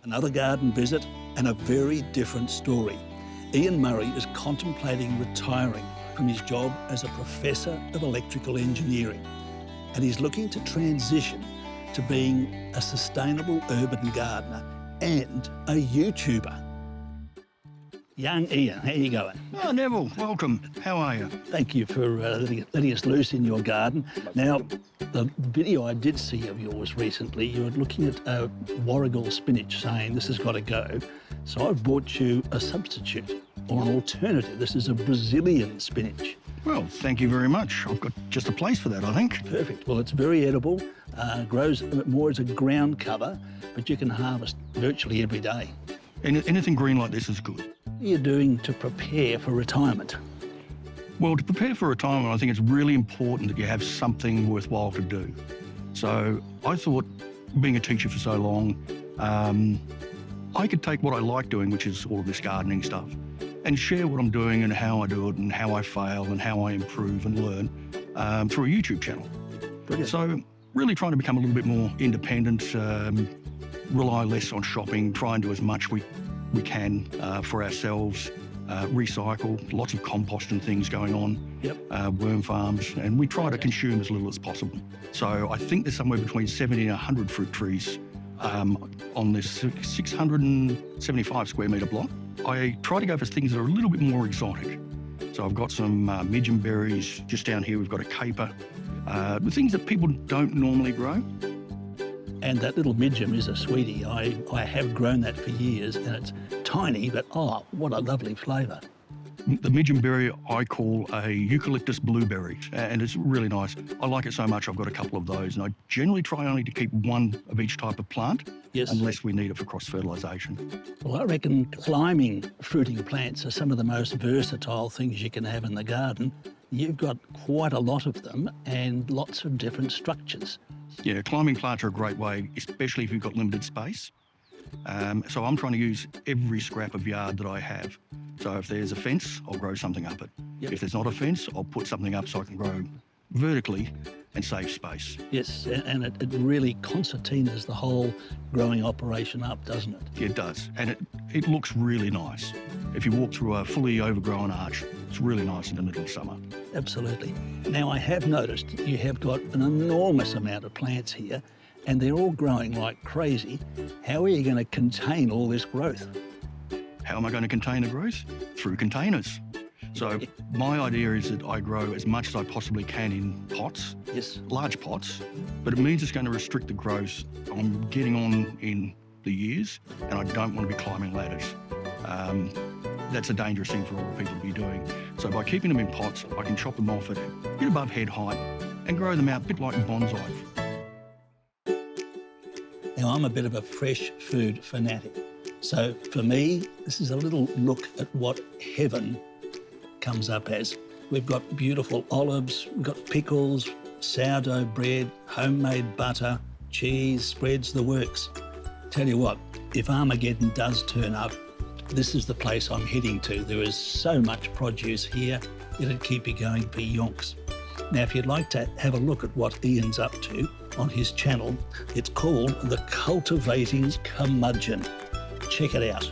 another garden visit, and a very different story. Ian Murray is contemplating retiring from his job as a professor of electrical engineering, and he's looking to transition to being a sustainable urban gardener and a YouTuber. Young Ian, how you going? Oh, Neville, welcome. How are you? Thank you for letting us loose in your garden. Now, the video I did see of yours recently, you were looking at Warrigal spinach, saying this has got to go. So I've brought you a substitute or an alternative. This is a Brazilian spinach. Well, thank you very much. I've got just a place for that, I think. Perfect. Well, it's very edible, grows more as a ground cover, but you can harvest virtually every day. Anything green like this is good. What are you doing to prepare for retirement? Well, to prepare for retirement, I think it's really important that you have something worthwhile to do. So I thought, being a teacher for so long, I could take what I like doing, which is all of this gardening stuff, and share what I'm doing and how I do it and how I fail and how I improve and learn through a YouTube channel. Brilliant. So really trying to become a little bit more independent, rely less on shopping, try and do as much we can for ourselves, recycle, lots of compost and things going on, worm farms, and we try to consume as little as possible. So I think there's somewhere between 70 and 100 fruit trees on this 675 square metre block. I try to go for things that are a little bit more exotic. So I've got some midgeon berries. Just down here we've got a caper, the things that people don't normally grow. And that little midgeon is a sweetie. I have grown that for years, and it's tiny, but oh, what a lovely flavour. The midgeon berry I call a eucalyptus blueberry, and it's really nice. I like it so much I've got a couple of those, and I generally try only to keep one of each type of plant, unless we need it for cross-fertilisation. Well, I reckon climbing fruiting plants are some of the most versatile things you can have in the garden. You've got quite a lot of them and lots of different structures. Yeah, climbing plants are a great way, especially if you've got limited space. So I'm trying to use every scrap of yard that I have. So if there's a fence, I'll grow something up it. If there's not a fence, I'll put something up so I can grow vertically and save space. Yes, and it really concertinas the whole growing operation up, doesn't it? It does, and it looks really nice. If you walk through a fully overgrown arch, it's really nice in the middle of summer. Absolutely. Now, I have noticed you have got an enormous amount of plants here, and they're all growing like crazy. How are you going to contain all this growth? How am I going to contain the growth? Through containers. So my idea is that I grow as much as I possibly can in pots, large pots, but it means it's going to restrict the growth I'm getting on in the years, and I don't want to be climbing ladders. That's a dangerous thing for all people to be doing. So by keeping them in pots, I can chop them off at a bit above head height and grow them out a bit like bonsai. Now, I'm a bit of a fresh food fanatic. So for me, this is a little look at what heaven comes up as. We've got beautiful olives, we've got pickles, sourdough bread, homemade butter, cheese, spreads, the works. Tell you what, if Armageddon does turn up, this is the place I'm heading to. There is so much produce here, it'd keep you going for yonks. Now, if you'd like to have a look at what Ian's up to on his channel, it's called The Cultivating Curmudgeon. Check it out.